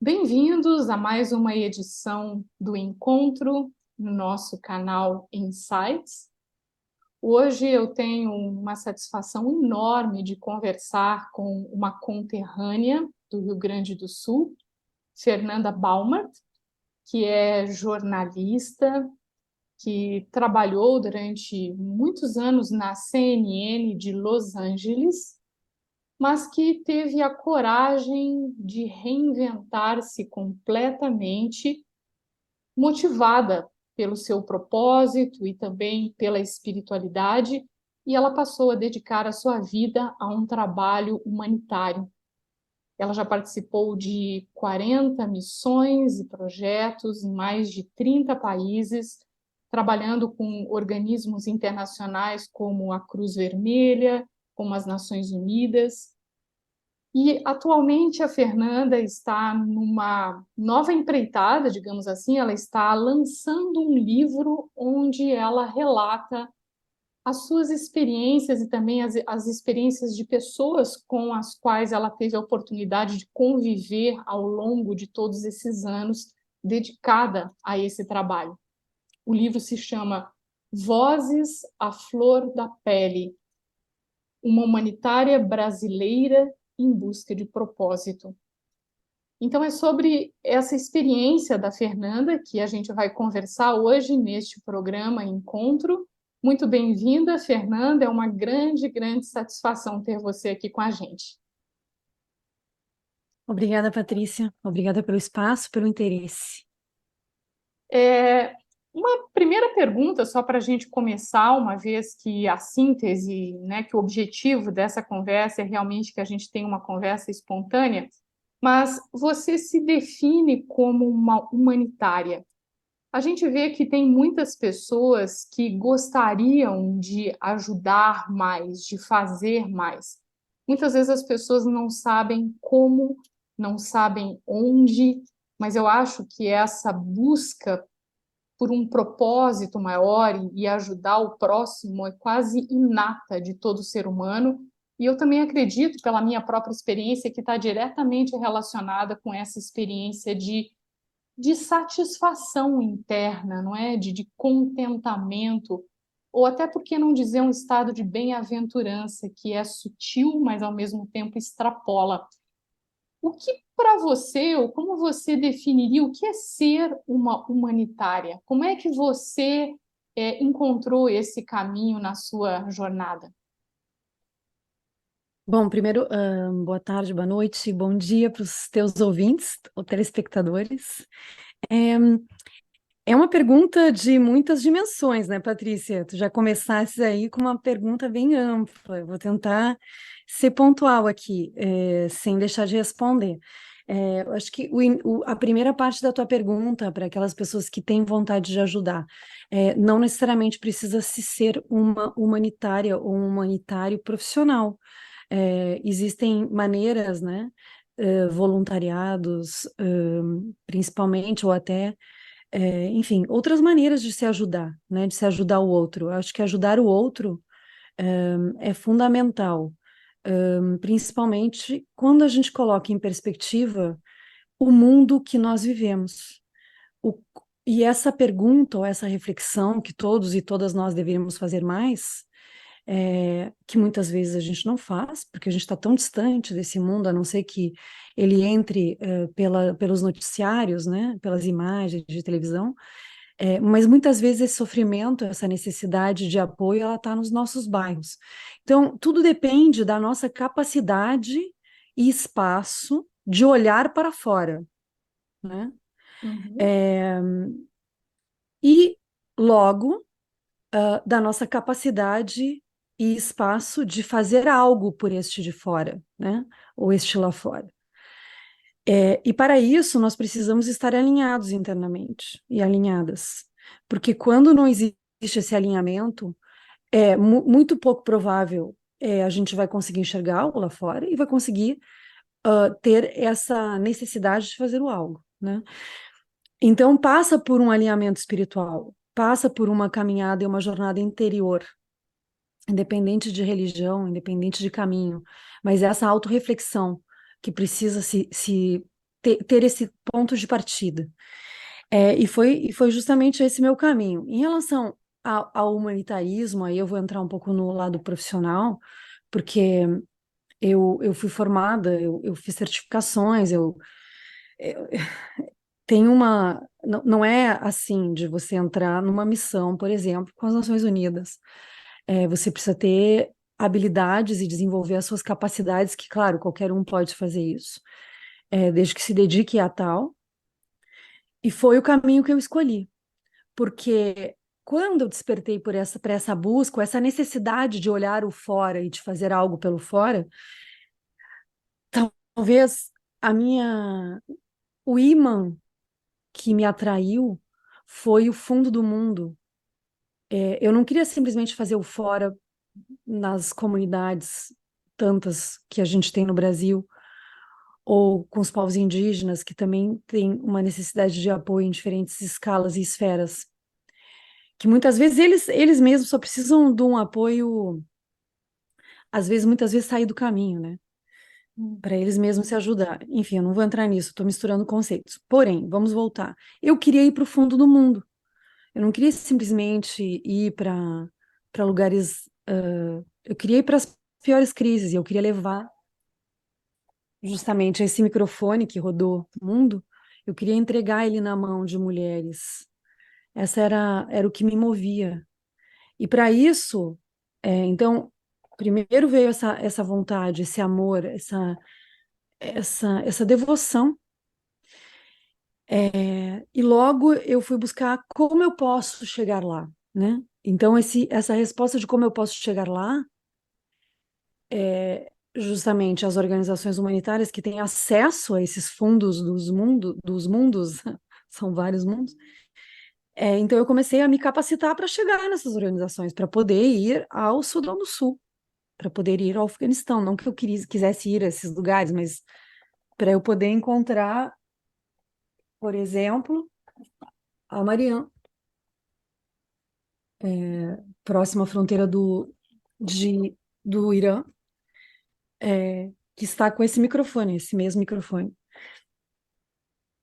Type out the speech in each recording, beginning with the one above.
Bem-vindos a mais uma edição do Encontro no nosso canal Insights. Hoje eu tenho uma satisfação enorme de conversar com uma conterrânea do Rio Grande do Sul, Fernanda Baumert, que é jornalista, que trabalhou durante muitos anos na CNN de Los Angeles, mas que teve a coragem de reinventar-se completamente, motivada pelo seu propósito e também pela espiritualidade, e ela passou a dedicar a sua vida a um trabalho humanitário. Ela já participou de 40 missões e projetos em mais de 30 países, trabalhando com organismos internacionais como a Cruz Vermelha, como as Nações Unidas. E atualmente a Fernanda está numa nova empreitada, digamos assim, ela está lançando um livro onde ela relata as suas experiências e também as experiências de pessoas com as quais ela teve a oportunidade de conviver ao longo de todos esses anos dedicada a esse trabalho. O livro se chama Vozes à Flor da Pele, uma humanitária brasileira em busca de propósito. Então, é sobre essa experiência da Fernanda que a gente vai conversar hoje neste programa Encontro. Muito bem-vinda, Fernanda. É uma grande, grande satisfação ter você aqui com a gente. Obrigada, Patrícia. Obrigada pelo espaço, pelo interesse. Uma primeira pergunta, só para a gente começar, uma vez que a síntese, né, que o objetivo dessa conversa é realmente que a gente tenha uma conversa espontânea, mas você se define como uma humanitária. A gente vê que tem muitas pessoas que gostariam de ajudar mais, de fazer mais. Muitas vezes as pessoas não sabem como, não sabem onde, mas eu acho que essa busca por um propósito maior e ajudar o próximo é quase inata de todo ser humano. E eu também acredito, pela minha própria experiência, que está diretamente relacionada com essa experiência de satisfação interna, não é? De contentamento, ou até por que não dizer um estado de bem-aventurança, que é sutil, mas ao mesmo tempo extrapola. O que para você, ou como você definiria o que é ser uma humanitária? Como é que você encontrou esse caminho na sua jornada? Bom, primeiro, boa tarde, boa noite, bom dia para os teus ouvintes, ou telespectadores. É, é uma pergunta de muitas dimensões, né, Patrícia? Tu já começaste aí com uma pergunta bem ampla. Eu vou tentar ser pontual aqui, sem deixar de responder. Eu acho que a primeira parte da tua pergunta, para aquelas pessoas que têm vontade de ajudar, não necessariamente precisa se ser uma humanitária ou um humanitário profissional. Existem maneiras, né, voluntariados, principalmente, ou até enfim, outras maneiras de se ajudar, né? De se ajudar o outro. Eu acho que ajudar o outro é fundamental, principalmente quando a gente coloca em perspectiva o mundo que nós vivemos. O, e essa pergunta ou essa reflexão que todos e todas nós deveríamos fazer mais, que muitas vezes a gente não faz, porque a gente está tão distante desse mundo, a não ser que ele entre pelos noticiários, né? Pelas imagens de televisão. Mas muitas vezes esse sofrimento, essa necessidade de apoio, ela está nos nossos bairros. Então, tudo depende da nossa capacidade e espaço de olhar para fora, né? Uhum. É, e logo, da nossa capacidade e espaço de fazer algo por este de fora, né? Ou este lá fora. E para isso, nós precisamos estar alinhados internamente e alinhadas. Porque quando não existe esse alinhamento, é muito pouco provável a gente vai conseguir enxergar algo lá fora e vai conseguir ter essa necessidade de fazer o algo, né? Então, passa por um alinhamento espiritual, passa por uma caminhada e uma jornada interior, independente de religião, independente de caminho, mas essa autorreflexão que precisa se ter esse ponto de partida. E foi justamente esse meu caminho. Em relação ao humanitarismo, aí eu vou entrar um pouco no lado profissional, porque eu fui formada, eu fiz certificações, eu tenho uma. Não, não é assim de você entrar numa missão, por exemplo, com as Nações Unidas. Você precisa ter habilidades e desenvolver as suas capacidades, que, claro, qualquer um pode fazer isso, desde que se dedique a tal. E foi o caminho que eu escolhi, porque quando eu despertei para essa busca, essa necessidade de olhar o fora e de fazer algo pelo fora, talvez a minha, o imã que me atraiu foi o fundo do mundo. Eu não queria simplesmente fazer o fora nas comunidades, tantas que a gente tem no Brasil, ou com os povos indígenas, que também têm uma necessidade de apoio em diferentes escalas e esferas, que muitas vezes eles mesmos só precisam de um apoio, às vezes, muitas vezes sair do caminho, né? Hum. Para eles mesmos se ajudar. Enfim, eu não vou entrar nisso, estou misturando conceitos. Porém, vamos voltar. Eu queria ir para o fundo do mundo. Eu não queria simplesmente ir para lugares. Eu queria ir para as piores crises, e eu queria levar justamente esse microfone que rodou o mundo, eu queria entregar ele na mão de mulheres. Essa era o que me movia. E para isso, então, primeiro veio essa vontade, esse amor, essa devoção. E logo eu fui buscar como eu posso chegar lá, né? Então, essa resposta de como eu posso chegar lá, justamente as organizações humanitárias que têm acesso a esses fundos dos mundos, são vários mundos. Então, eu comecei a me capacitar para chegar nessas organizações, para poder ir ao Sudão do Sul, para poder ir ao Afeganistão. Não que eu quisesse ir a esses lugares, mas para eu poder encontrar, por exemplo, a Mariam, próxima à fronteira do Irã, que está com esse microfone, esse mesmo microfone.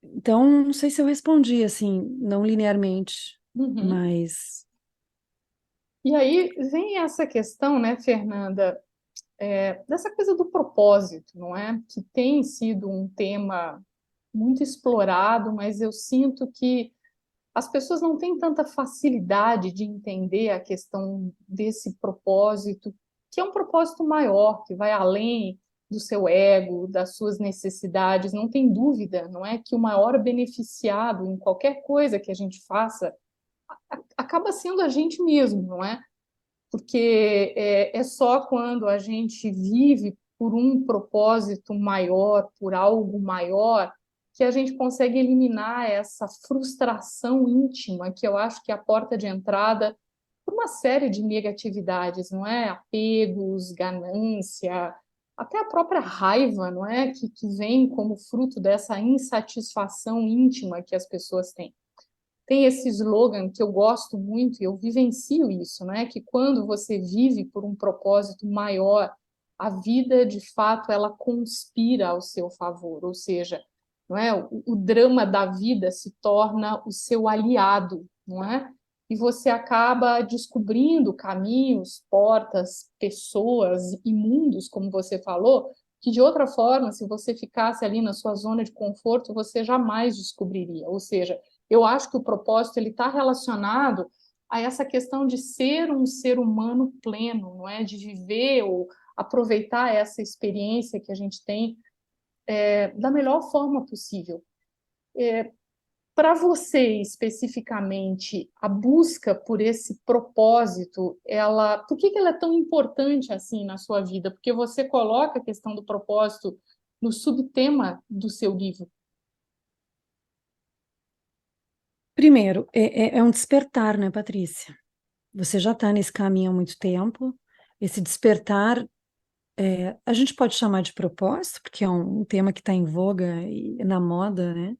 Então, não sei se eu respondi assim, não linearmente, Uhum. mas E aí vem essa questão, né, Fernanda, dessa coisa do propósito, não é? Que tem sido um tema muito explorado, mas eu sinto que as pessoas não têm tanta facilidade de entender a questão desse propósito, que é um propósito maior, que vai além do seu ego, das suas necessidades. Não tem dúvida, não é? Que o maior beneficiado em qualquer coisa que a gente faça acaba sendo a gente mesmo, não é? Porque é só quando a gente vive por um propósito maior, por algo maior, que a gente consegue eliminar essa frustração íntima, que eu acho que é a porta de entrada para uma série de negatividades, não é? Apegos, ganância, até a própria raiva, não é? Que vem como fruto dessa insatisfação íntima que as pessoas têm. Tem esse slogan que eu gosto muito e eu vivencio isso, né? Que quando você vive por um propósito maior, a vida de fato ela conspira ao seu favor, ou seja, não é? O drama da vida se torna o seu aliado, não é? E você acaba descobrindo caminhos, portas, pessoas e mundos, como você falou, que de outra forma, se você ficasse ali na sua zona de conforto, você jamais descobriria. Ou seja, eu acho que o propósito ele está relacionado a essa questão de ser um ser humano pleno, não é? De viver ou aproveitar essa experiência que a gente tem da melhor forma possível. Para você especificamente, a busca por esse propósito, por que ela é tão importante assim na sua vida? Porque você coloca a questão do propósito no subtema do seu livro. primeiro, é um despertar, né, Patrícia? Você já está nesse caminho há muito tempo. Esse despertar, a gente pode chamar de propósito, porque é um tema que está em voga e na moda, né?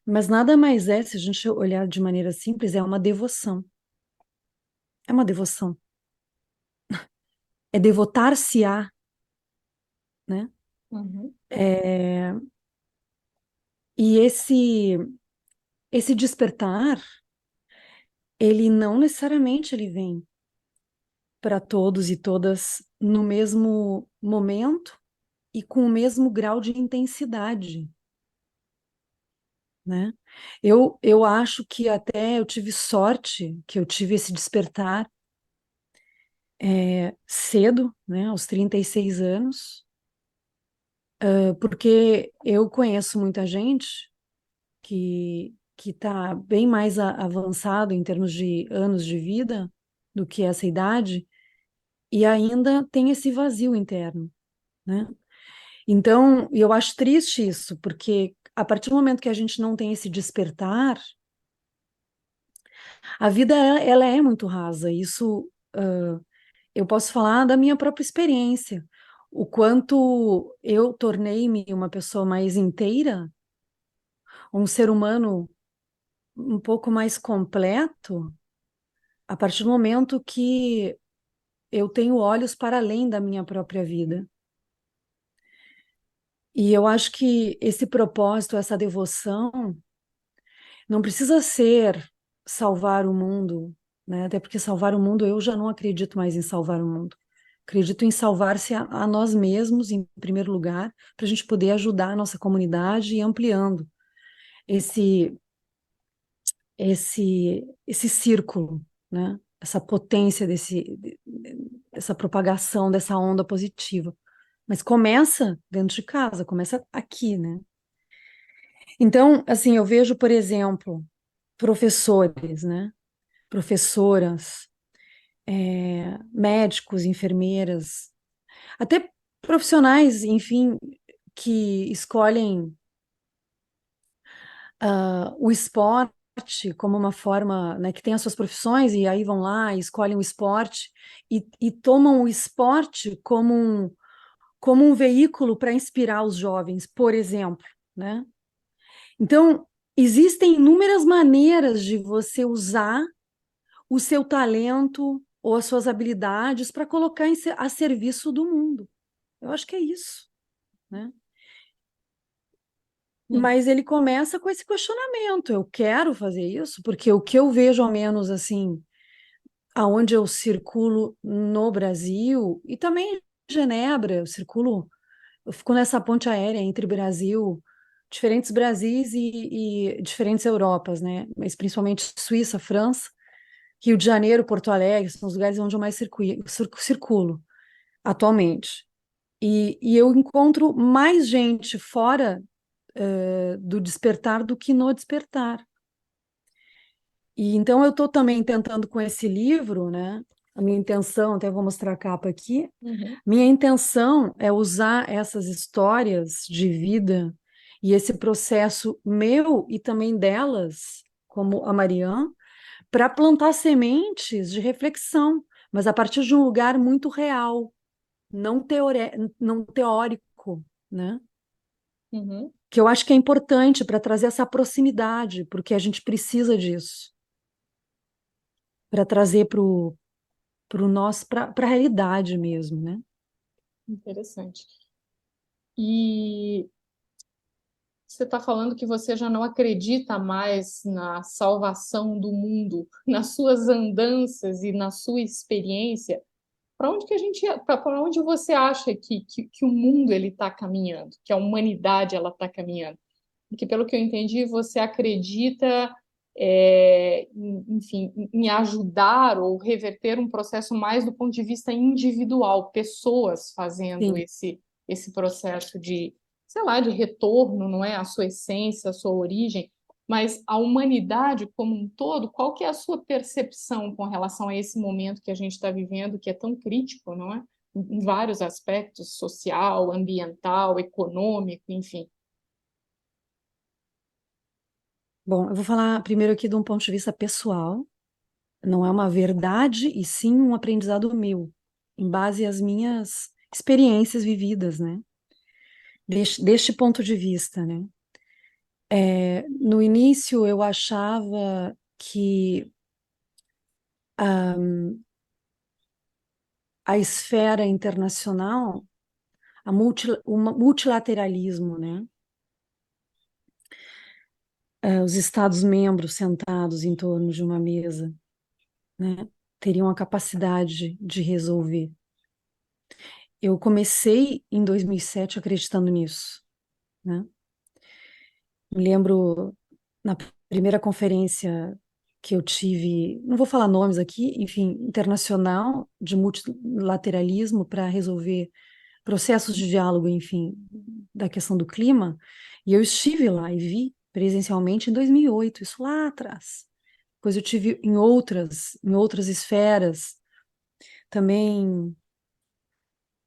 Mas nada mais é, se a gente olhar de maneira simples, é uma devoção. É uma devoção. É devotar-se a, né? Uhum. É, E esse despertar, ele não necessariamente ele vem para todos e todas no mesmo momento e com o mesmo grau de intensidade, né? Eu acho que até eu tive sorte que eu tive esse despertar cedo, né, aos 36 anos, porque eu conheço muita gente que está bem mais avançado em termos de anos de vida do que essa idade e ainda tem esse vazio interno, né? Então, eu acho triste isso, porque a partir do momento que a gente não tem esse despertar, a vida ela é muito rasa. Isso, eu posso falar da minha própria experiência. O quanto eu tornei-me uma pessoa mais inteira, um ser humano um pouco mais completo, a partir do momento que eu tenho olhos para além da minha própria vida. E eu acho que esse propósito, essa devoção, não precisa ser salvar o mundo, né? Até porque salvar o mundo, eu já não acredito mais em salvar o mundo. Acredito em salvar-se a nós mesmos, em primeiro lugar, para a gente poder ajudar a nossa comunidade e ir ampliando esse, esse círculo, né? Essa potência essa propagação dessa onda positiva. Mas começa dentro de casa, começa aqui, né? Então, assim, eu vejo, por exemplo, professores, né? Professoras, médicos, enfermeiras, até profissionais, enfim, que escolhem o esporte como uma forma, né, que tem as suas profissões e aí vão lá e escolhem o esporte e tomam o esporte como um veículo para inspirar os jovens, por exemplo, né? Então, existem inúmeras maneiras de você usar o seu talento ou as suas habilidades para colocar a serviço do mundo. Eu acho que é isso, né? Hum. Mas ele começa com esse questionamento: eu quero fazer isso? Porque o que eu vejo, ao menos assim, aonde eu circulo no Brasil e também em Genebra, eu fico nessa ponte aérea entre Brasil, diferentes Brasis e diferentes Europas, né? Mas principalmente Suíça, França, Rio de Janeiro, Porto Alegre, são os lugares onde eu mais circulo atualmente. E eu encontro mais gente fora do despertar do que no despertar. E então eu estou também tentando com esse livro, né? A minha intenção, até vou mostrar a capa aqui. Uhum. Minha intenção é usar essas histórias de vida e esse processo meu e também delas, como a Marianne, para plantar sementes de reflexão, mas a partir de um lugar muito real, não teórico, né? Uhum. Que eu acho que é importante para trazer essa proximidade, porque a gente precisa disso, para trazer para nosso, para a realidade mesmo, né? Interessante. E você está falando que você já não acredita mais na salvação do mundo, nas suas andanças e na sua experiência. Para onde que a gente, para onde você acha que o mundo ele está caminhando, que a humanidade ela está caminhando? Porque pelo que eu entendi, você acredita, enfim, em ajudar ou reverter um processo mais do ponto de vista individual, pessoas fazendo Sim. esse processo de, sei lá, de retorno, não é? A sua essência, a sua origem, mas a humanidade como um todo, qual que é a sua percepção com relação a esse momento que a gente está vivendo, que é tão crítico, não é? Em vários aspectos, social, ambiental, econômico, enfim. Bom, eu vou falar primeiro aqui de um ponto de vista pessoal. Não é uma verdade, e sim um aprendizado meu, em base às minhas experiências vividas, né? Deste ponto de vista, né? No início eu achava que a esfera internacional, o multilateralismo, né? os Estados-membros sentados em torno de uma mesa, né, teriam a capacidade de resolver. Eu comecei em 2007 acreditando nisso, né? Me lembro na primeira conferência que eu tive, não vou falar nomes aqui, enfim, internacional de multilateralismo para resolver processos de diálogo, enfim, da questão do clima, e eu estive lá e vi presencialmente em 2008, isso lá atrás. Depois eu tive em outras esferas, também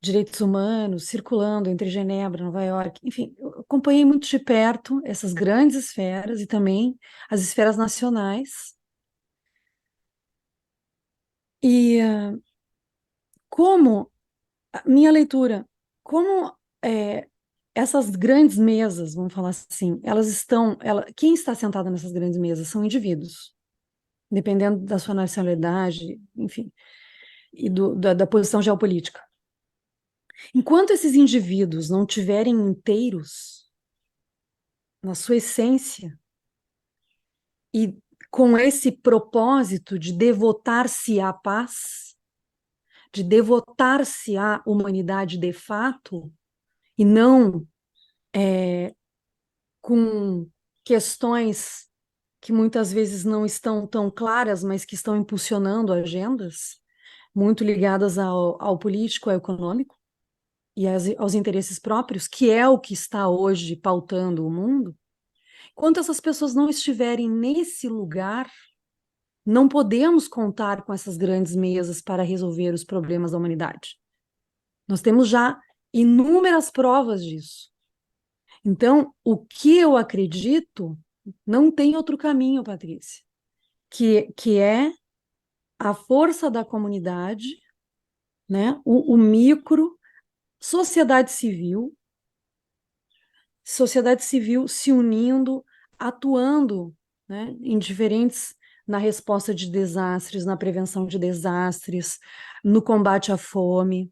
direitos humanos, circulando entre Genebra, Nova York, enfim, eu acompanhei muito de perto essas grandes esferas e também as esferas nacionais. E como, a minha leitura, como essas grandes mesas, vamos falar assim, quem está sentado nessas grandes mesas são indivíduos, dependendo da sua nacionalidade, enfim, e da posição geopolítica. Enquanto esses indivíduos não tiverem inteiros na sua essência e com esse propósito de devotar-se à paz, de devotar-se à humanidade de fato, e não com questões que muitas vezes não estão tão claras, mas que estão impulsionando agendas muito ligadas ao político, ao econômico e aos interesses próprios, que é o que está hoje pautando o mundo. Enquanto essas pessoas não estiverem nesse lugar, não podemos contar com essas grandes mesas para resolver os problemas da humanidade. Nós temos já inúmeras provas disso. Então, o que eu acredito não tem outro caminho, Patrícia, que é a força da comunidade, né? O micro, sociedade civil se unindo, atuando, né, na resposta de desastres, na prevenção de desastres, no combate à fome,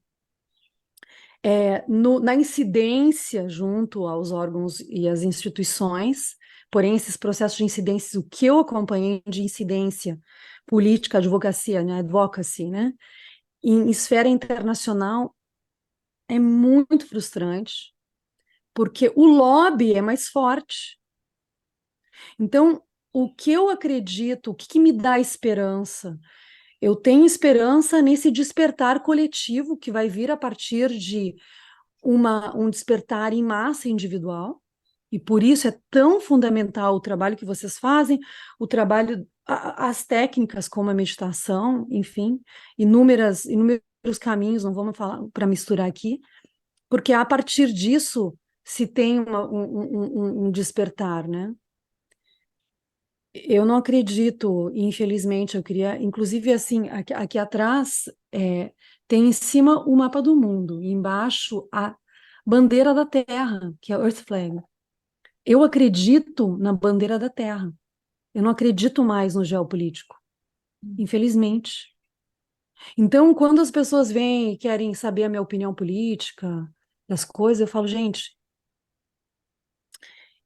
na incidência junto aos órgãos e às instituições. Porém, esses processos de incidência, o que eu acompanhei de incidência política, advocacia, né, advocacy, né, em esfera internacional, é muito frustrante, porque o lobby é mais forte. Então, o que eu acredito, o que me dá esperança? Eu tenho esperança nesse despertar coletivo que vai vir a partir de um despertar em massa individual, e por isso é tão fundamental o trabalho que vocês fazem, o trabalho, as técnicas como a meditação, enfim, inúmeros caminhos, não vamos falar para misturar aqui, porque a partir disso se tem um despertar, né? Eu não acredito, infelizmente, eu queria, inclusive assim, aqui atrás tem em cima o mapa do mundo, e embaixo a bandeira da Terra, que é a Earth Flag. Eu acredito na bandeira da Terra. Eu não acredito mais no geopolítico, infelizmente. Então, quando as pessoas vêm e querem saber a minha opinião política, das coisas, eu falo, gente,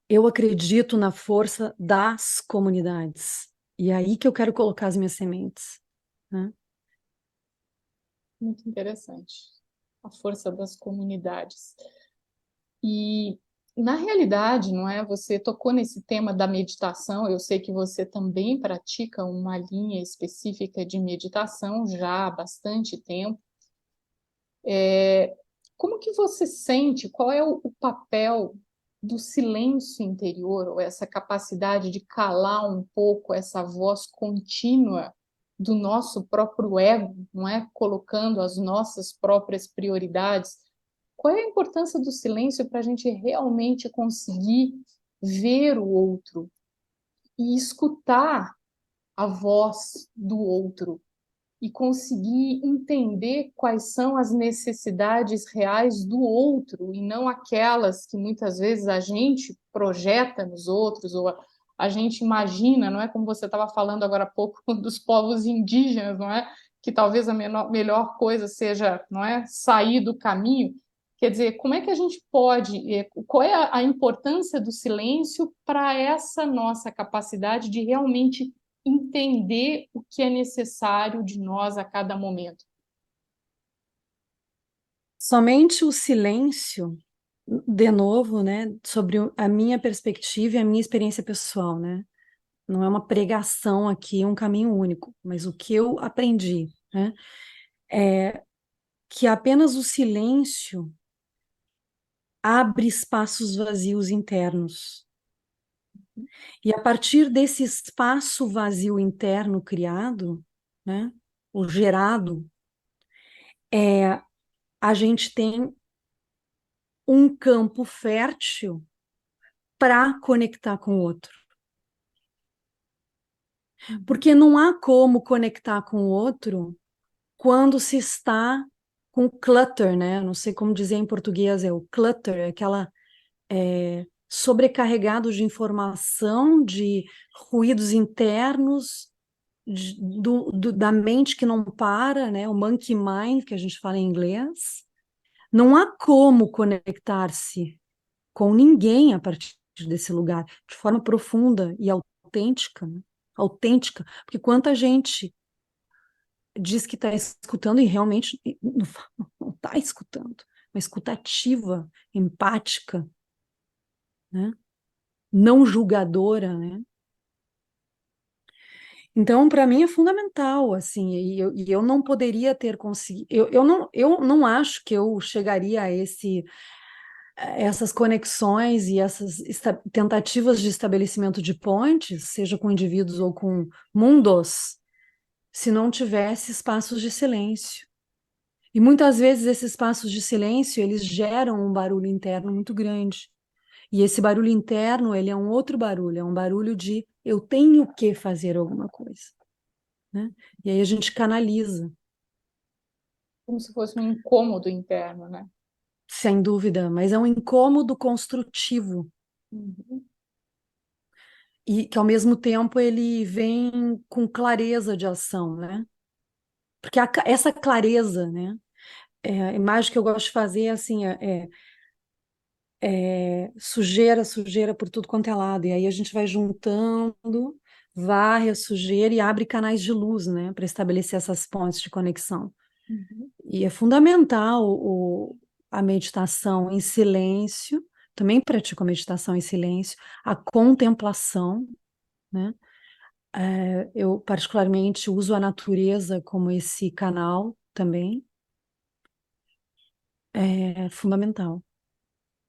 eu acredito na força das comunidades. E é aí que eu quero colocar as minhas sementes, né? Muito interessante. A força das comunidades. E, na realidade, não é? Você tocou nesse tema da meditação. Eu sei que você também pratica uma linha específica de meditação já há bastante tempo. Como que você sente? Qual é o papel do silêncio interior, ou essa capacidade de calar um pouco essa voz contínua do nosso próprio ego, não é? Colocando as nossas próprias prioridades. Qual é a importância do silêncio para a gente realmente conseguir ver o outro e escutar a voz do outro e conseguir entender quais são as necessidades reais do outro e não aquelas que muitas vezes a gente projeta nos outros ou a gente imagina, não é? Como você estava falando agora há pouco dos povos indígenas, não é? Que talvez a melhor coisa seja, não é, sair do caminho. Quer dizer, como é que a gente pode, qual é a importância do silêncio para essa nossa capacidade de realmente entender o que é necessário de nós a cada momento? Somente o silêncio, de novo, né, sobre a minha perspectiva e a minha experiência pessoal, né? Não é uma pregação aqui, é um caminho único, mas o que eu aprendi, né, é que apenas o silêncio abre espaços vazios internos. E a partir desse espaço vazio interno criado, né, ou gerado, a gente tem um campo fértil para conectar com o outro. Porque não há como conectar com o outro quando se está com clutter, né? Não sei como dizer em português, é o clutter, é aquela sobrecarregado de informação, de ruídos internos, da mente que não para, né? O monkey mind, que a gente fala em inglês. Não há como conectar-se com ninguém a partir desse lugar, de forma profunda e autêntica, né? Autêntica, porque quanta gente diz que está escutando e realmente não está escutando, uma escutativa, empática, né? Não julgadora, né? Então, para mim é fundamental, assim, e eu não poderia ter conseguido, eu não acho que eu chegaria a essas conexões e essas tentativas de estabelecimento de pontes, seja com indivíduos ou com mundos, se não tivesse espaços de silêncio. E muitas vezes esses espaços de silêncio, eles geram um barulho interno muito grande. E esse barulho interno, ele é um outro barulho, é um barulho de eu tenho que fazer alguma coisa, né? E aí a gente canaliza, Como se fosse um incômodo interno, né? sem dúvida, mas é um incômodo construtivo Uhum. e que ao mesmo tempo ele vem com clareza de ação, né? Porque essa clareza, né? A imagem que eu gosto de fazer é assim, sujeira, sujeira por tudo quanto é lado. E aí a gente vai juntando, varre a sujeira e abre canais de luz, né, para estabelecer essas pontes de conexão. Uhum. E é fundamental a meditação em silêncio, também pratico a meditação em silêncio, a contemplação, né? Eu particularmente uso a natureza como esse canal também, é fundamental.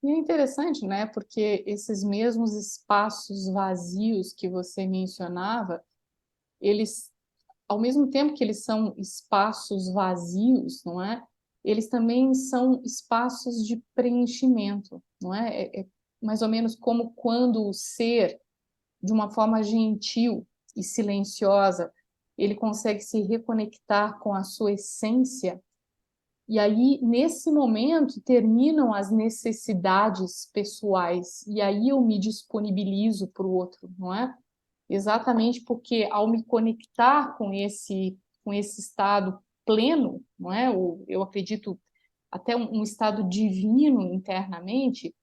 E é interessante, né? Porque esses mesmos espaços vazios que você mencionava, eles, ao mesmo tempo que eles são espaços vazios, não é? Eles também são espaços de preenchimento, não é? É mais ou menos como quando o ser, de uma forma gentil e silenciosa, ele consegue se reconectar com a sua essência. E aí, nesse momento, terminam as necessidades pessoais, e aí eu me disponibilizo para o outro, não é? Exatamente porque ao me conectar com esse estado pleno, não é? Eu acredito até um estado divino internamente,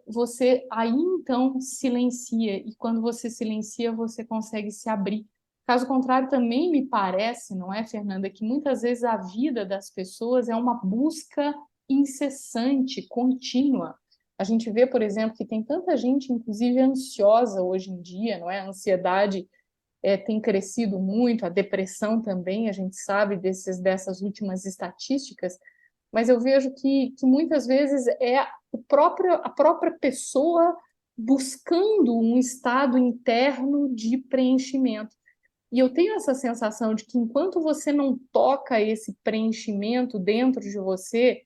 você aí então silencia, e quando você silencia, você consegue se abrir. Caso contrário, também me parece, não é, Fernanda, que muitas vezes a vida das pessoas é uma busca incessante, contínua. A gente vê, por exemplo, que tem tanta gente, inclusive ansiosa hoje em dia, não é? A ansiedade tem crescido muito, a depressão também, a gente sabe dessas últimas estatísticas, mas eu vejo que muitas vezes é a própria pessoa buscando um estado interno de preenchimento. E eu tenho essa sensação de que enquanto você não toca esse preenchimento dentro de você,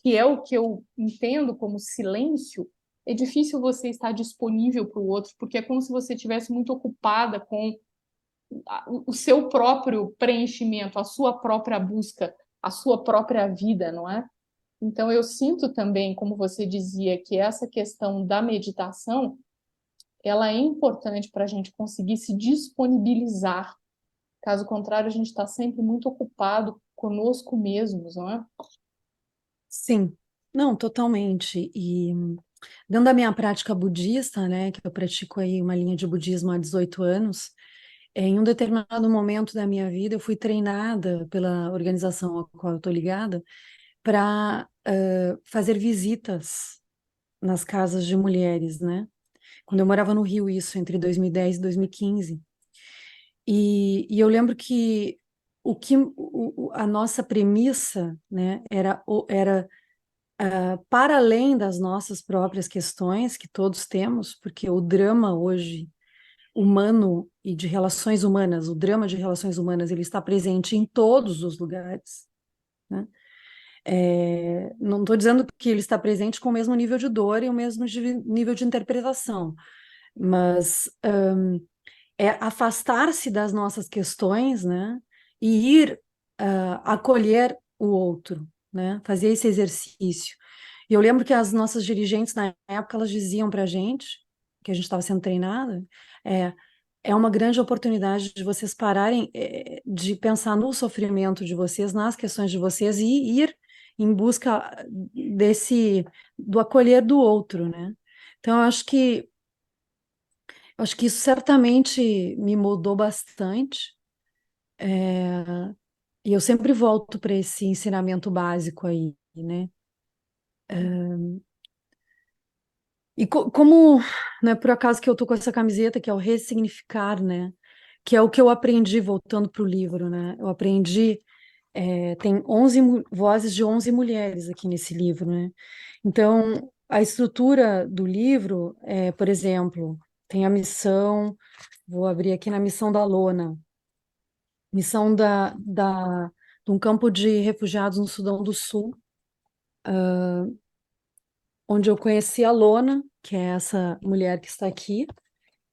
que é o que eu entendo como silêncio, é difícil você estar disponível para o outro, porque é como se você estivesse muito ocupada com o seu próprio preenchimento, a sua própria busca, a sua própria vida, não é? Então, eu sinto também, como você dizia, que essa questão da meditação, ela é importante para a gente conseguir se disponibilizar. Caso contrário, a gente está sempre muito ocupado conosco mesmos, não é? Sim. Não, totalmente. E dentro da minha prática budista, né, que eu pratico aí uma linha de budismo há 18 anos, em um determinado momento da minha vida, eu fui treinada pela organização a qual eu estou ligada para fazer visitas nas casas de mulheres, né? Quando eu morava no Rio, isso entre 2010 e 2015. E eu lembro que a nossa premissa, né, era para além das nossas próprias questões que todos temos, porque o drama hoje humano e de relações humanas, o drama de relações humanas, ele está presente em todos os lugares, né? Não estou dizendo que ele está presente com o mesmo nível de dor e o mesmo nível de interpretação, mas é afastar-se das nossas questões, né? E ir acolher o outro, né? Fazer esse exercício. E eu lembro que as nossas dirigentes na época elas diziam para a gente que a gente estava sendo treinada, é, é uma grande oportunidade de vocês pararem de pensar no sofrimento de vocês, nas questões de vocês e ir em busca do acolher do outro, né? Então, eu acho que isso certamente me mudou bastante, e eu sempre volto para esse ensinamento básico aí, né? E como, né, por acaso que eu tô com essa camiseta, que é o ressignificar, né? Que é o que eu aprendi voltando para o livro, né? Eu aprendi, tem 11 vozes de 11 mulheres aqui nesse livro, né? Então, a estrutura do livro por exemplo, tem a missão, vou abrir aqui na missão da Lona, missão de um campo de refugiados no Sudão do Sul, onde eu conheci a Lona, que é essa mulher que está aqui,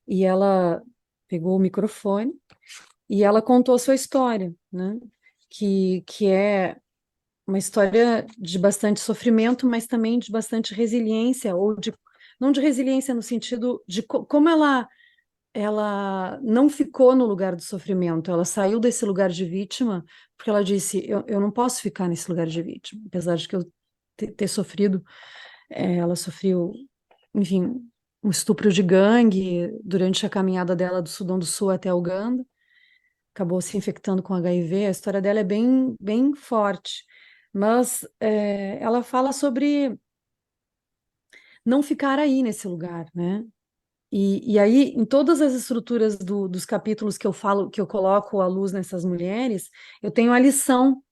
e ela pegou o microfone e ela contou a sua história, né? Que é uma história de bastante sofrimento, mas também de bastante resiliência, não de resiliência no sentido de como ela não ficou no lugar do sofrimento, ela saiu desse lugar de vítima, porque ela disse, eu não posso ficar nesse lugar de vítima, apesar de que eu ter sofrido, ela sofreu, enfim, um estupro de gangue durante a caminhada dela do Sudão do Sul até a Uganda, acabou se infectando com HIV, a história dela é bem, bem forte, mas ela fala sobre não ficar aí nesse lugar, né? E aí, em todas as estruturas dos capítulos que eu falo, que eu coloco à luz nessas mulheres, eu tenho a lição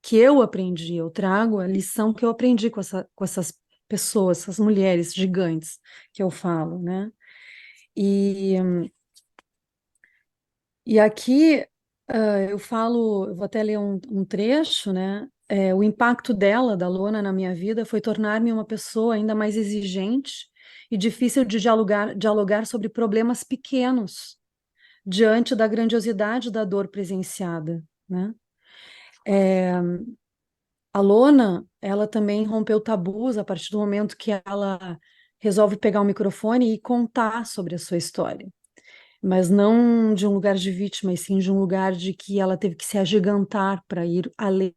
que eu aprendi, eu trago a lição que eu aprendi com essas pessoas, essas mulheres gigantes que eu falo, né? E, e aqui eu falo, eu vou até ler um trecho, né? O impacto dela, da Lona, na minha vida foi tornar-me uma pessoa ainda mais exigente e difícil de dialogar sobre problemas pequenos diante da grandiosidade da dor presenciada, né? A Lona, ela também rompeu tabus a partir do momento que ela resolve pegar o microfone e contar sobre a sua história, mas não de um lugar de vítima, e sim de um lugar de que ela teve que se agigantar para ir além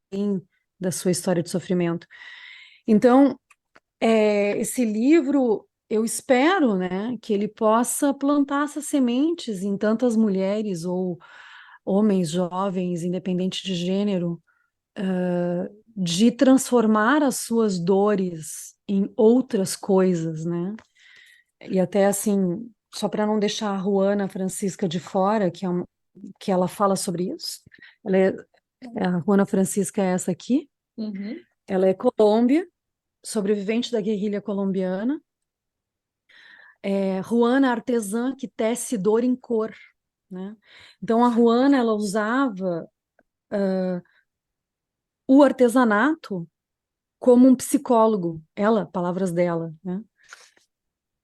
da sua história de sofrimento. Então, esse livro, eu espero, né, que ele possa plantar essas sementes em tantas mulheres ou homens jovens, independente de gênero, de transformar as suas dores em outras coisas, né? E até assim, só para não deixar a Juana Francisca de fora, que ela fala sobre isso. A Juana Francisca é essa aqui. Uhum. Ela é Colômbia, sobrevivente da guerrilha colombiana. Juana artesã que tece dor em cor, né? Então a Juana ela usava o artesanato como um psicólogo, ela, palavras dela, né?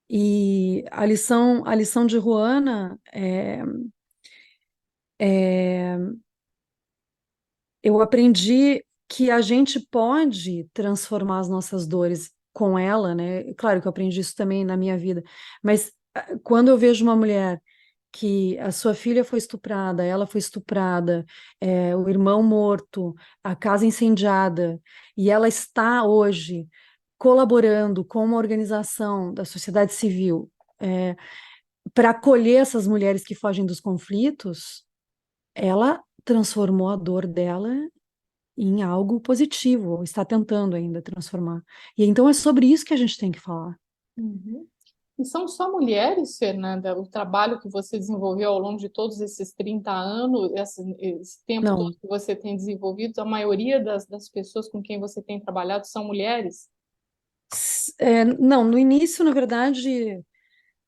E a lição de Juana eu aprendi que a gente pode transformar as nossas dores com ela, né? Claro que eu aprendi isso também na minha vida, mas quando eu vejo uma mulher que a sua filha foi estuprada, ela foi estuprada, o irmão morto, a casa incendiada, e ela está hoje colaborando com uma organização da sociedade civil para acolher essas mulheres que fogem dos conflitos, ela transformou a dor dela em algo positivo, ou está tentando ainda transformar. E então é sobre isso que a gente tem que falar. Uhum. E são só mulheres, Fernanda? O trabalho que você desenvolveu ao longo de todos esses 30 anos, esse tempo todo Não, que você tem desenvolvido, a maioria das pessoas com quem você tem trabalhado são mulheres? não, no início, na verdade,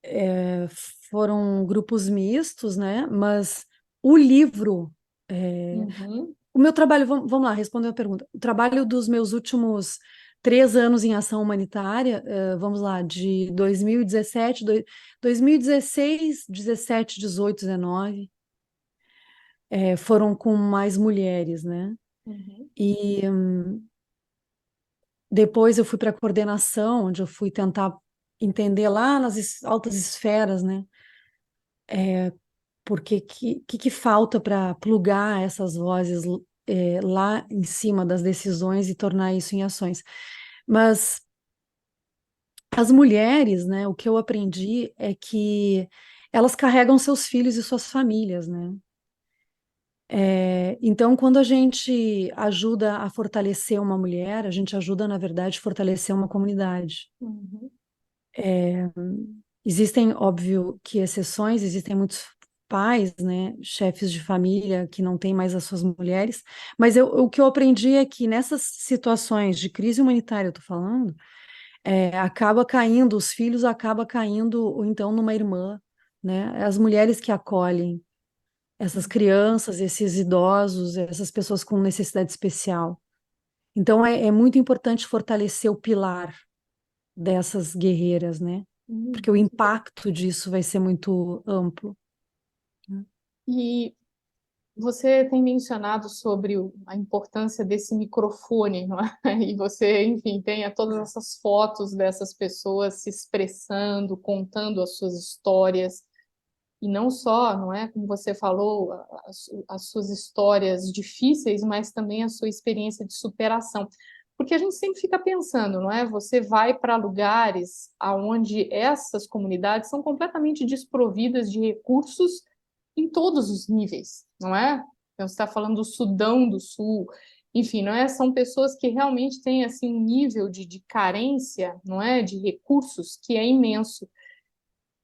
é, foram grupos mistos, né? Mas o livro, Uhum, o meu trabalho, vamos lá, responder a pergunta. O trabalho dos meus últimos 3 anos em ação humanitária, vamos lá, de 2017, 2016, 17, 18, 19, foram com mais mulheres, né? uhum, E depois eu fui para a coordenação, onde eu fui tentar entender lá nas altas esferas, né? Porque que falta para plugar essas vozes lá em cima das decisões e tornar isso em ações. Mas as mulheres, né, o que eu aprendi é que elas carregam seus filhos e suas famílias, né? Então, quando a gente ajuda a fortalecer uma mulher, a gente ajuda, na verdade, a fortalecer uma comunidade. uhum. Existem, óbvio, que exceções, existem muitos pais, né, chefes de família que não têm mais as suas mulheres, mas o que eu aprendi é que nessas situações de crise humanitária, eu tô falando, acaba caindo, os filhos acaba caindo, ou então, numa irmã, né, as mulheres que acolhem essas crianças, esses idosos, essas pessoas com necessidade especial. Então, é muito importante fortalecer o pilar dessas guerreiras, né? Porque o impacto disso vai ser muito amplo, né? E você tem mencionado sobre a importância desse microfone, não é? E você, enfim, tem todas essas fotos dessas pessoas se expressando, contando as suas histórias, e não só, não é, como você falou, as suas histórias difíceis, mas também a sua experiência de superação. Porque a gente sempre fica pensando, não é? Você vai para lugares aonde essas comunidades são completamente desprovidas de recursos em todos os níveis, não é? Então, você está falando do Sudão do Sul, enfim, não é? São pessoas que realmente têm assim um nível de carência, não é, de recursos que é imenso.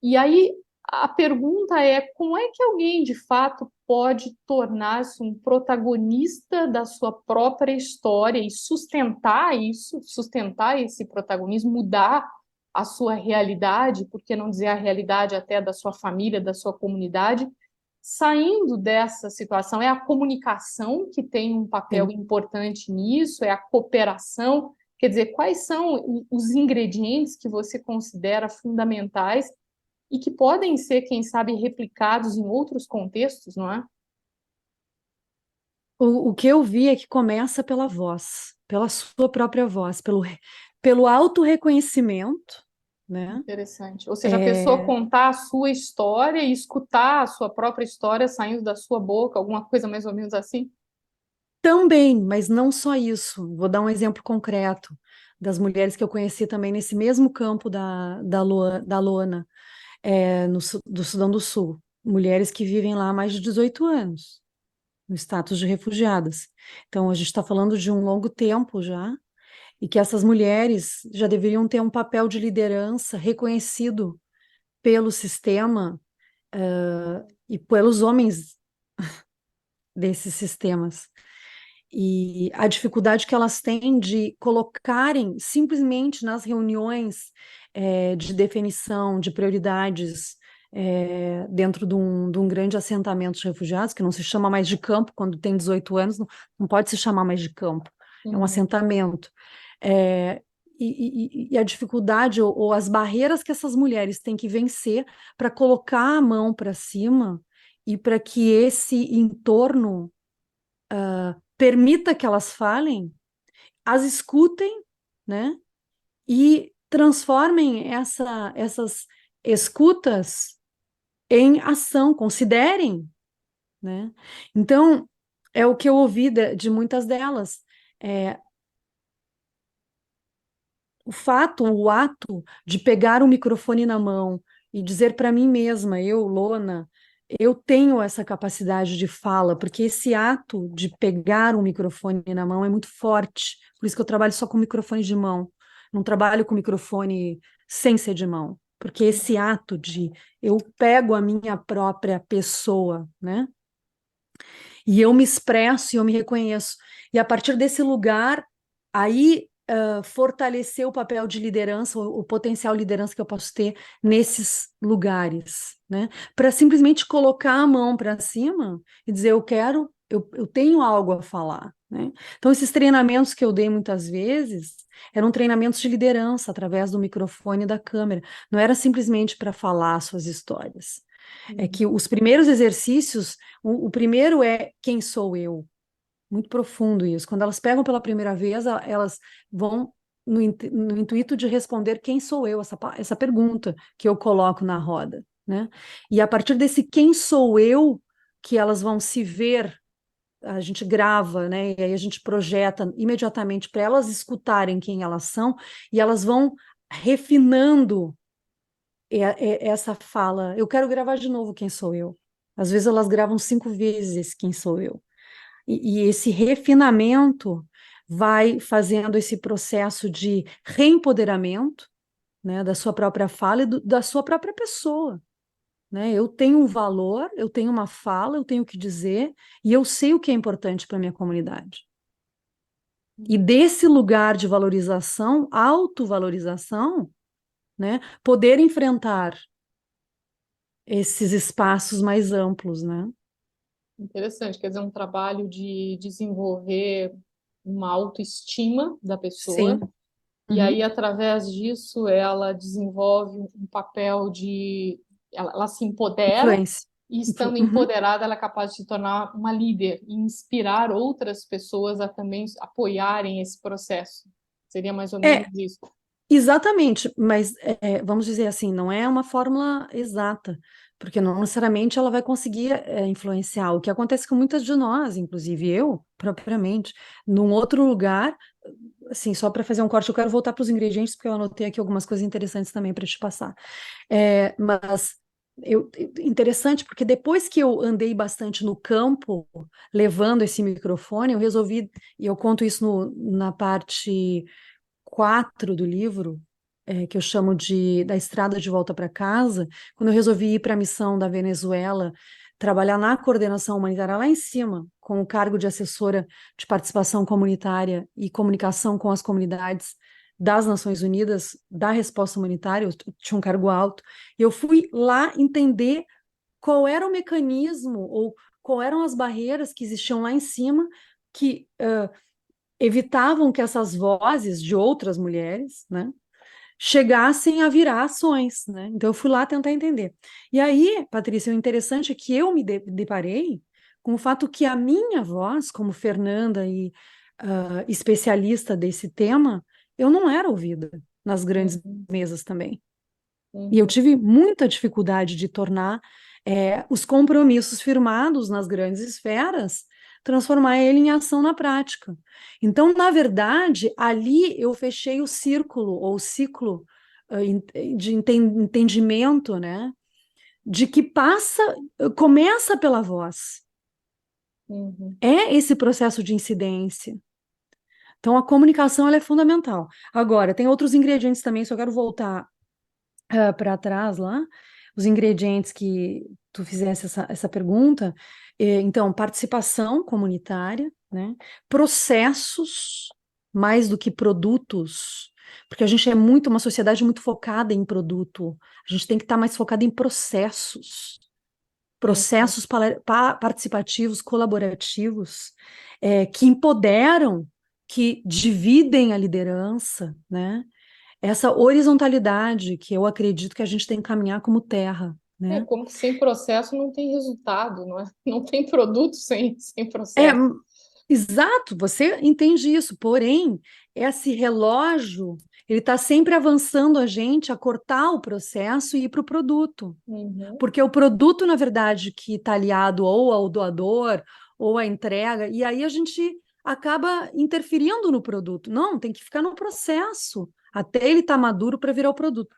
E aí a pergunta é como é que alguém de fato pode tornar-se um protagonista da sua própria história e sustentar isso, sustentar esse protagonismo, mudar a sua realidade, por que não dizer a realidade até da sua família, da sua comunidade, saindo dessa situação? É a comunicação que tem um papel Sim. importante nisso, é a cooperação. Quer dizer, quais são os ingredientes que você considera fundamentais e que podem ser, quem sabe, replicados em outros contextos, não é? O que eu vi é que começa pela voz, pela sua própria voz, pelo autorreconhecimento, né? Interessante. Ou seja, a pessoa É, contar a sua história e escutar a sua própria história saindo da sua boca, alguma coisa mais ou menos assim. também, mas não só isso. Vou dar um exemplo concreto das mulheres que eu conheci também nesse mesmo campo da Lona, do Sudão do Sul. Mulheres que vivem lá há mais de 18 anos, no status de refugiadas. Então, a gente está falando de um longo tempo já, e que essas mulheres já deveriam ter um papel de liderança reconhecido pelo sistema, e pelos homens desses sistemas. E a dificuldade que elas têm de colocarem simplesmente nas reuniões de definição de prioridades dentro de um grande assentamento de refugiados, que não se chama mais de campo, quando tem 18 anos, não pode se chamar mais de campo, é um Uhum. assentamento. É, e a dificuldade ou as barreiras que essas mulheres têm que vencer para colocar a mão para cima e para que esse entorno permita que elas falem, as escutem, né? E transformem essas escutas em ação, considerem, né? Então, é o que eu ouvi de muitas delas. É, o ato de pegar o microfone na mão e dizer para mim mesma, eu, Lona, eu tenho essa capacidade de fala, porque esse ato de pegar um microfone na mão é muito forte. Por isso que eu trabalho só com microfone de mão. Não trabalho com microfone sem ser de mão. Porque esse ato de eu pego a minha própria pessoa, né? E eu me expresso e eu me reconheço. E a partir desse lugar, aí fortalecer o papel de liderança, o potencial liderança que eu posso ter nesses lugares, né? Para simplesmente colocar a mão para cima e dizer, eu quero, eu tenho algo a falar, né? Então, esses treinamentos que eu dei muitas vezes eram treinamentos de liderança através do microfone e da câmera. Não era simplesmente para falar suas histórias. É Uhum. que os primeiros exercícios, o primeiro é quem sou eu? Muito profundo isso. Quando elas pegam pela primeira vez, elas vão no intuito de responder quem sou eu, essa pergunta que eu coloco na roda, né? E a partir desse quem sou eu, que elas vão se ver, a gente grava, né? E aí a gente projeta imediatamente para elas escutarem quem elas são, e elas vão refinando essa fala. Eu quero gravar de novo quem sou eu. Às vezes elas gravam 5 vezes quem sou eu. E esse refinamento vai fazendo esse processo de reempoderamento, né, da sua própria fala e da sua própria pessoa. Né? Eu tenho um valor, eu tenho uma fala, eu tenho o que dizer e eu sei o que é importante para a minha comunidade. E desse lugar de valorização, autovalorização, né, poder enfrentar esses espaços mais amplos, né? Interessante, quer dizer, um trabalho de desenvolver uma autoestima da pessoa, Sim. e aí, Uhum. através disso, ela desenvolve um papel de. Ela se empodera, Influência. e estando Uhum. empoderada, ela é capaz de se tornar uma líder e inspirar outras pessoas a também apoiarem esse processo. Seria mais ou menos É, isso. exatamente, mas vamos dizer assim, não é uma fórmula exata, porque não necessariamente ela vai conseguir influenciar. O que acontece com muitas de nós, inclusive eu, propriamente, num outro lugar, assim, só para fazer um corte, eu quero voltar para os ingredientes, porque eu anotei aqui algumas coisas interessantes também para te passar. Mas interessante, porque depois que eu andei bastante no campo, levando esse microfone, eu resolvi, e eu conto isso na parte 4 do livro, que eu chamo de Da Estrada de Volta para Casa, quando eu resolvi ir para a missão da Venezuela, trabalhar na coordenação humanitária lá em cima, com o cargo de assessora de participação comunitária e comunicação com as comunidades das Nações Unidas, da resposta humanitária, eu tinha um cargo alto, e eu fui lá entender qual era o mecanismo ou quais eram as barreiras que existiam lá em cima que evitavam que essas vozes de outras mulheres, né, chegassem a virar ações, né? Então eu fui lá tentar entender. E aí, Patrícia, o interessante é que eu me deparei com o fato que a minha voz, como Fernanda e especialista desse tema, eu não era ouvida nas grandes Uhum, mesas também. E eu uhum, tive muita dificuldade de tornar os compromissos firmados nas grandes esferas, transformar ele em ação na prática. Então, na verdade, ali eu fechei o círculo, ou o ciclo de entendimento, né? De que começa pela voz. uhum. É esse processo de incidência. Então, a comunicação ela é fundamental. Agora, tem outros ingredientes também, só quero voltar para trás lá, os ingredientes que tu fizesse essa pergunta. Então, participação comunitária, né? Processos mais do que produtos, porque a gente é muito uma sociedade muito focada em produto. A gente tem que estar mais focado em processos. Uhum. Processos participativos, colaborativos, que empoderam, que dividem a liderança, né? Essa horizontalidade que eu acredito que a gente tem que caminhar como terra, É né? como que sem processo não tem resultado, não é? Não tem produto sem É, processo. exato, você entende isso, porém, esse relógio, Ele está sempre avançando a gente a cortar o processo e ir para o produto. Uhum. Porque o produto, na verdade, que está aliado ou ao doador ou à entrega, e aí a gente acaba interferindo no produto. Não, tem que ficar no processo, até ele estar maduro para virar o produto.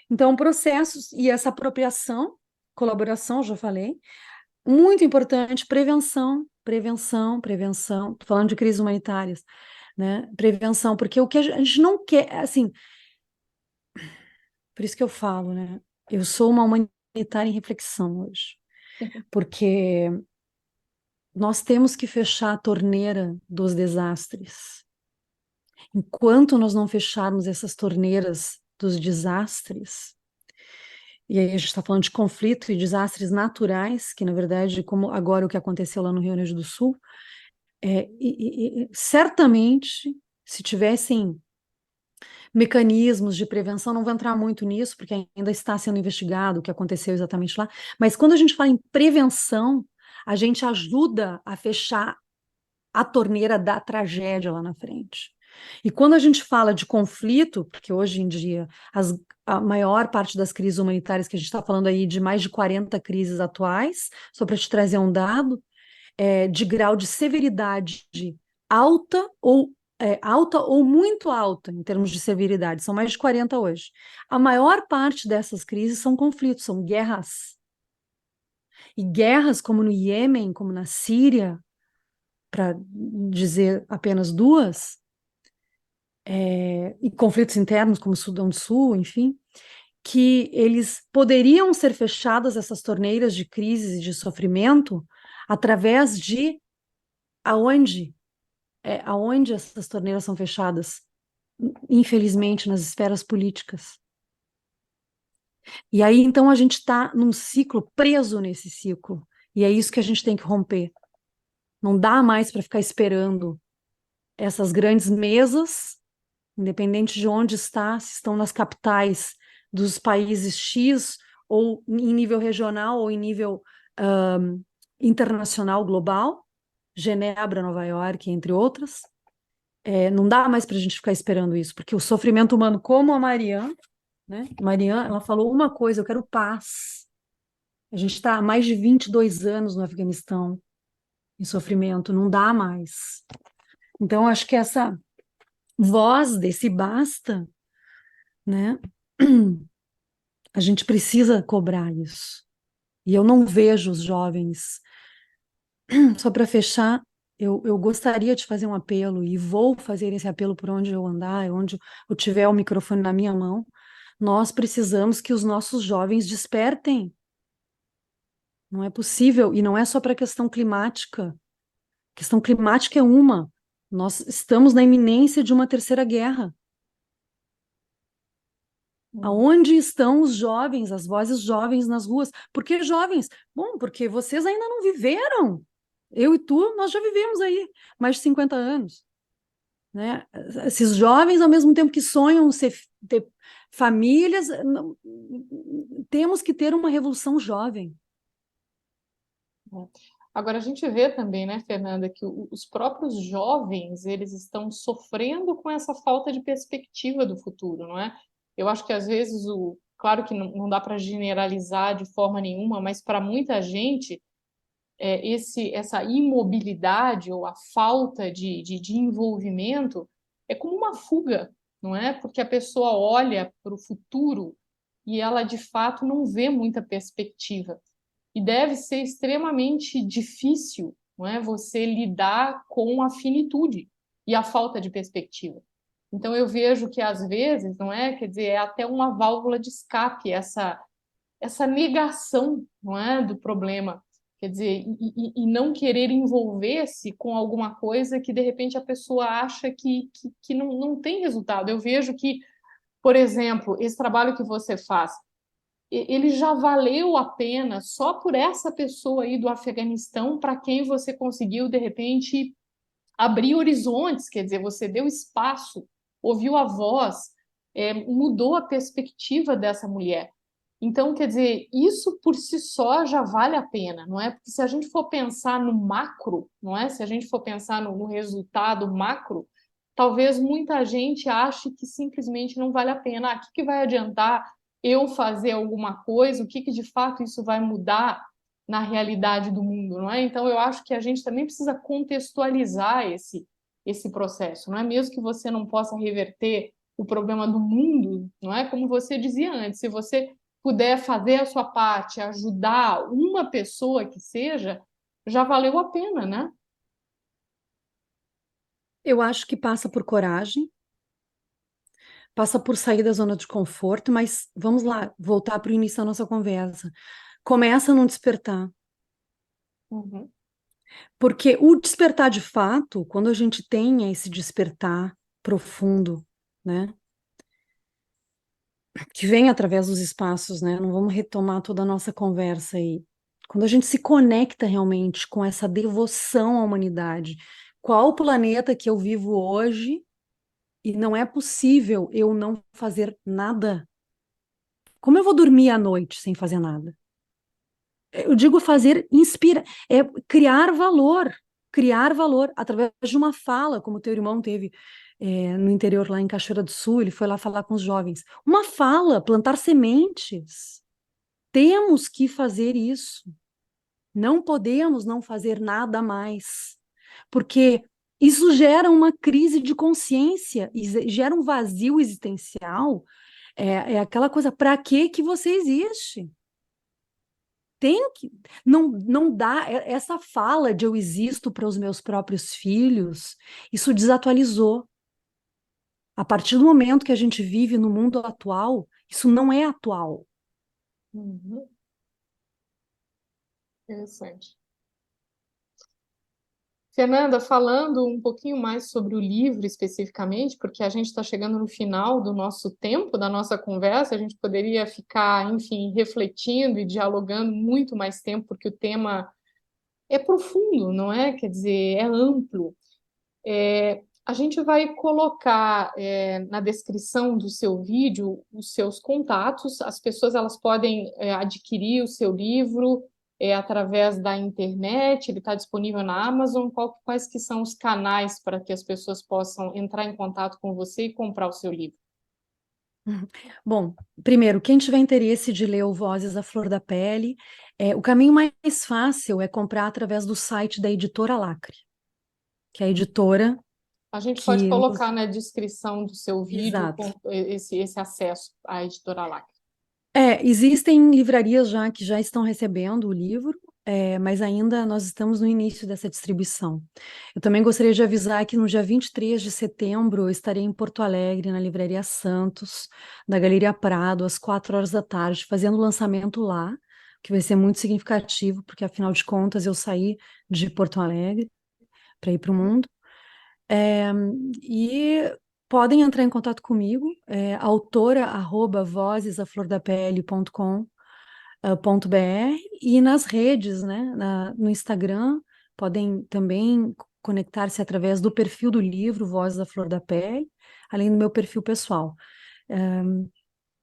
Então, processos e essa apropriação, colaboração, já falei, muito importante, prevenção, prevenção, prevenção. Estou falando de crises humanitárias, né? Prevenção, porque o que a gente não quer, assim, por isso que eu falo, né? Eu sou uma humanitária em reflexão hoje, porque nós temos que fechar a torneira dos desastres. Enquanto nós não fecharmos essas torneiras dos desastres, e aí a gente está falando de conflito e desastres naturais, que na verdade, como agora o que aconteceu lá no Rio Grande do Sul, certamente, se tivessem mecanismos de prevenção, não vou entrar muito nisso, porque ainda está sendo investigado o que aconteceu exatamente lá, mas quando a gente fala em prevenção, a gente ajuda a fechar a torneira da tragédia lá na frente. E quando a gente fala de conflito, porque hoje em dia a maior parte das crises humanitárias que a gente está falando aí, de mais de 40 crises atuais, só para te trazer um dado, de grau de severidade alta ou alta ou muito alta em termos de severidade, são mais de 40 hoje. A maior parte dessas crises são conflitos, são guerras. E guerras como no Iêmen, como na Síria, para dizer apenas duas, e conflitos internos como o Sudão do Sul, enfim, que eles poderiam ser fechadas essas torneiras de crises e de sofrimento através de aonde aonde essas torneiras são fechadas, infelizmente, nas esferas políticas. E aí, então, a gente está num ciclo, preso nesse ciclo. E é isso que a gente tem que romper. Não dá mais para ficar esperando essas grandes mesas, independente de onde está, se estão nas capitais dos países X, ou em nível regional, ou em nível internacional, global, Genebra, Nova York, entre outras. Não dá mais para a gente ficar esperando isso, porque o sofrimento humano, como a Marianne, né? Marianne, ela falou uma coisa: eu quero paz. A gente está há mais de 22 anos no Afeganistão em sofrimento, não dá mais. Então, acho que essa voz desse basta, né? A gente precisa cobrar isso. E eu não vejo os jovens. Só para fechar, eu gostaria de fazer um apelo, e vou fazer esse apelo por onde eu andar, onde eu tiver o microfone na minha mão. Nós precisamos que os nossos jovens despertem. Não é possível, e não é só para a questão climática. A questão climática é uma. Nós estamos na iminência de uma terceira guerra. Aonde estão os jovens, as vozes jovens nas ruas? Por que jovens? Bom, porque vocês ainda não viveram. Eu e tu, nós já vivemos aí mais de 50 anos. Né? Esses jovens, ao mesmo tempo que sonham ter famílias, temos que ter uma revolução jovem. Agora, a gente vê também, né, Fernanda, que os próprios jovens, eles estão sofrendo com essa falta de perspectiva do futuro, não é? Eu acho que, às vezes, claro que não dá para generalizar de forma nenhuma, mas para muita gente, essa imobilidade ou a falta de envolvimento é como uma fuga, não é? Porque a pessoa olha para o futuro e ela, de fato, não vê muita perspectiva. E deve ser extremamente difícil, não é, você lidar com a finitude e a falta de perspectiva. Então eu vejo que às vezes, não é, quer dizer, é até uma válvula de escape essa negação, não é, do problema, quer dizer, e não querer envolver-se com alguma coisa que de repente a pessoa acha que não tem resultado. Eu vejo que, por exemplo, esse trabalho que você faz, ele já valeu a pena só por essa pessoa aí do Afeganistão para quem você conseguiu, de repente, abrir horizontes, quer dizer, você deu espaço, ouviu a voz, mudou a perspectiva dessa mulher. Então, quer dizer, isso por si só já vale a pena, não é? Porque se a gente for pensar no macro, não é? Se a gente for pensar no resultado macro, talvez muita gente ache que simplesmente não vale a pena. O que vai adiantar eu fazer alguma coisa? O que de fato isso vai mudar na realidade do mundo, não é? Então, eu acho que a gente também precisa contextualizar esse processo, não é? Mesmo que você não possa reverter o problema do mundo, não é? Como você dizia antes, se você puder fazer a sua parte, ajudar uma pessoa que seja, já valeu a pena, né? Eu acho que passa por coragem, passa por sair da zona de conforto, mas vamos lá, voltar para o início da nossa conversa. Começa a não despertar. Uhum. Porque o despertar de fato, quando a gente tem esse despertar profundo, né, que vem através dos espaços, né, não vamos retomar toda a nossa conversa aí. Quando a gente se conecta realmente com essa devoção à humanidade, qual o planeta que eu vivo hoje e não é possível eu não fazer nada? Como eu vou dormir à noite sem fazer nada? Eu digo fazer, inspira, é criar valor através de uma fala, como teu irmão teve no interior lá em Cachoeira do Sul, ele foi lá falar com os jovens. Uma fala, plantar sementes. Temos que fazer isso. Não podemos não fazer nada mais, porque isso gera uma crise de consciência, e gera um vazio existencial. É aquela coisa, para que você existe? Tem que não dá essa fala de eu existo para os meus próprios filhos, isso desatualizou. A partir do momento que a gente vive no mundo atual, isso não é atual. Uhum. Interessante. Fernanda, falando um pouquinho mais sobre o livro especificamente, porque a gente está chegando no final do nosso tempo, da nossa conversa, a gente poderia ficar, enfim, refletindo e dialogando muito mais tempo, porque o tema é profundo, não é? Quer dizer, é amplo. A gente vai colocar na descrição do seu vídeo os seus contatos. As pessoas elas podem adquirir o seu livro através da internet. Ele está disponível na Amazon. Quais que são os canais para que as pessoas possam entrar em contato com você e comprar o seu livro? Bom, primeiro, quem tiver interesse de ler o Vozes à Flor da Pele, o caminho mais fácil é comprar através do site da Editora Lacre, que é a editora A gente pode que colocar na descrição do seu vídeo exato. esse acesso à editora Lacre. Existem livrarias já que já estão recebendo o livro, mas ainda nós estamos no início dessa distribuição. Eu também gostaria de avisar que no dia 23 de setembro eu estarei em Porto Alegre, na Livraria Santos, da Galeria Prado, às 4 horas da tarde, fazendo o lançamento lá, que vai ser muito significativo, porque afinal de contas eu saí de Porto Alegre para ir para o mundo. E podem entrar em contato comigo, autora@vozesaflordapele.com.br e nas redes, né, no Instagram, podem também conectar-se através do perfil do livro Vozes da Flor da Pele, além do meu perfil pessoal.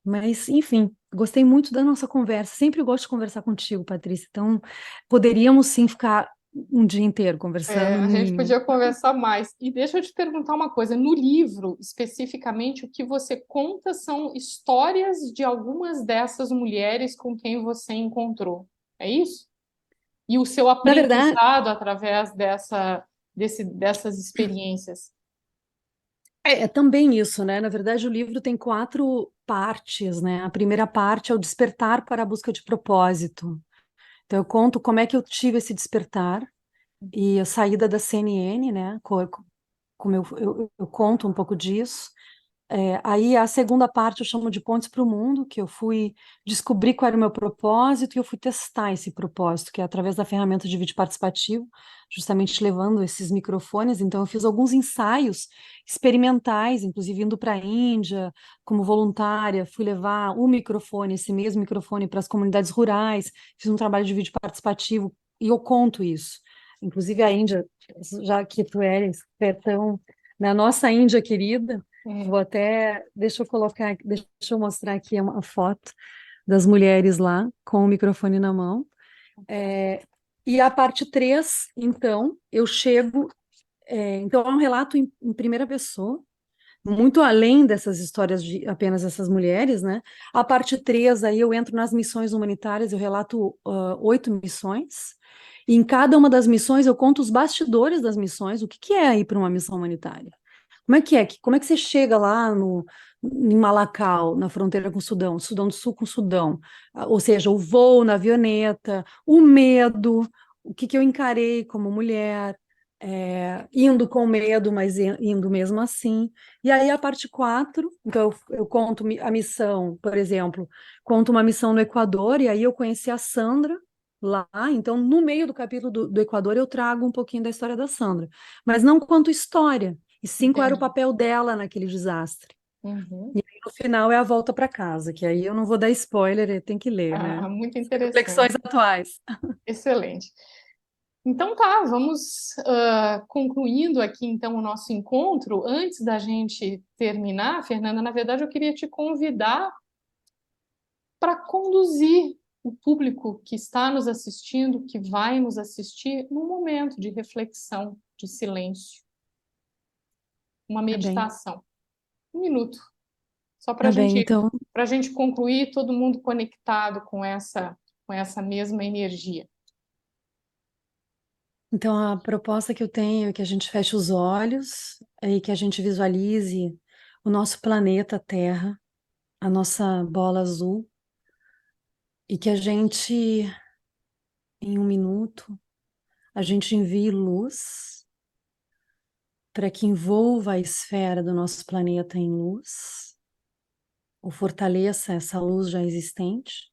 Mas, enfim, gostei muito da nossa conversa. Sempre gosto de conversar contigo, Patrícia. Então, poderíamos sim ficar um dia inteiro conversando, A no gente mínimo. podia conversar mais. E deixa eu te perguntar uma coisa: no livro, especificamente, o que você conta são histórias de algumas dessas mulheres com quem você encontrou. É isso? E o seu Na verdade, aprendizado através dessas experiências. é também isso, né? Na verdade, o livro tem quatro partes, né? A primeira parte é o despertar para a busca de propósito. Então, eu conto como é que eu tive esse despertar e a saída da CNN, né? Como eu conto um pouco disso. Aí a segunda parte eu chamo de Pontes para o Mundo, que eu fui descobrir qual era o meu propósito e eu fui testar esse propósito, que é através da ferramenta de vídeo participativo, justamente levando esses microfones. Então eu fiz alguns ensaios experimentais, inclusive indo para a Índia como voluntária, fui levar o microfone, esse mesmo microfone, para as comunidades rurais, fiz um trabalho de vídeo participativo e eu conto isso. Inclusive a Índia, já que tu é tão na nossa Índia querida. Vou até, deixa eu mostrar aqui uma foto das mulheres lá com o microfone na mão. E a parte 3 então, eu chego Então é um relato em primeira pessoa, muito além dessas histórias de apenas essas mulheres, né? A parte 3, aí eu entro nas missões humanitárias, eu relato 8 missões, e em cada uma das missões eu conto os bastidores das missões, o que que é ir para uma missão humanitária. Como é que você chega lá em Malacau, na fronteira com o Sudão, Sudão do Sul com o Sudão? Ou seja, o voo na avioneta, o medo, o que que eu encarei como mulher, indo com medo, mas indo mesmo assim. E aí a parte 4, então eu conto a missão, por exemplo, conto uma missão no Equador, e aí eu conheci a Sandra lá, então no meio do capítulo do Equador eu trago um pouquinho da história da Sandra, mas não conto história, e sim qual era o Entendi. papel dela naquele desastre. Uhum. E aí, no final é a volta para casa, que aí eu não vou dar spoiler, tem que ler, né? Muito São reflexões interessante. atuais. Excelente. Então tá, vamos concluindo aqui então o nosso encontro. Antes da gente terminar, Fernanda, na verdade eu queria te convidar para conduzir o público que está nos assistindo, que vai nos assistir, num momento de reflexão, de silêncio, uma Tá bem, meditação. 1 minuto, só tá bem. Então, para a gente concluir, todo mundo conectado com essa mesma energia. Então, a proposta que eu tenho é que a gente feche os olhos e que a gente visualize o nosso planeta Terra, a nossa bola azul, e que a gente, em 1 minuto, a gente envie luz para que envolva a esfera do nosso planeta em luz, ou fortaleça essa luz já existente.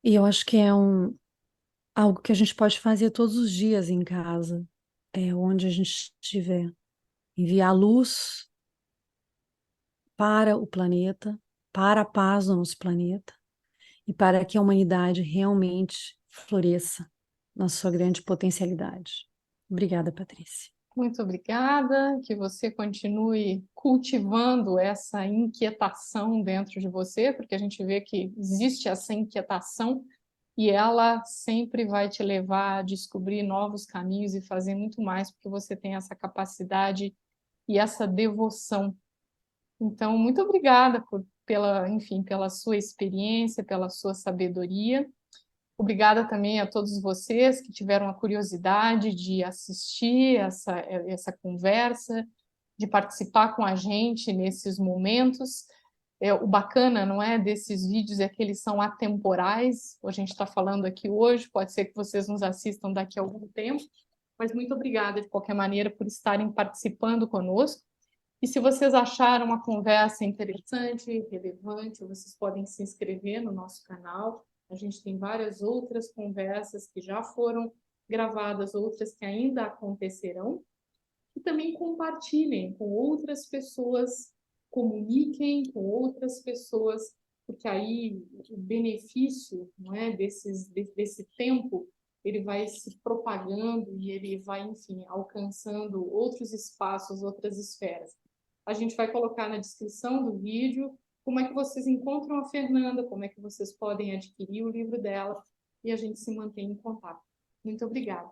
E eu acho que é algo que a gente pode fazer todos os dias em casa, onde a gente estiver. Enviar luz para o planeta, para a paz no nosso planeta e para que a humanidade realmente floresça na sua grande potencialidade. Obrigada, Patrícia. Muito obrigada, que você continue cultivando essa inquietação dentro de você, porque a gente vê que existe essa inquietação e ela sempre vai te levar a descobrir novos caminhos e fazer muito mais, porque você tem essa capacidade e essa devoção. Então, muito obrigada enfim, pela sua experiência, pela sua sabedoria. Obrigada também a todos vocês que tiveram a curiosidade de assistir essa conversa, de participar com a gente nesses momentos. O bacana, não é, desses vídeos é que eles são atemporais. A gente está falando aqui hoje, pode ser que vocês nos assistam daqui a algum tempo, mas muito obrigada de qualquer maneira por estarem participando conosco. E se vocês acharam a conversa interessante, relevante, vocês podem se inscrever no nosso canal. A gente tem várias outras conversas que já foram gravadas, outras que ainda acontecerão. E também compartilhem com outras pessoas, comuniquem com outras pessoas, porque aí o benefício, não é, desse tempo ele vai se propagando e ele vai, enfim, alcançando outros espaços, outras esferas. A gente vai colocar na descrição do vídeo como é que vocês encontram a Fernanda, como é que vocês podem adquirir o livro dela e a gente se mantém em contato. Muito obrigada.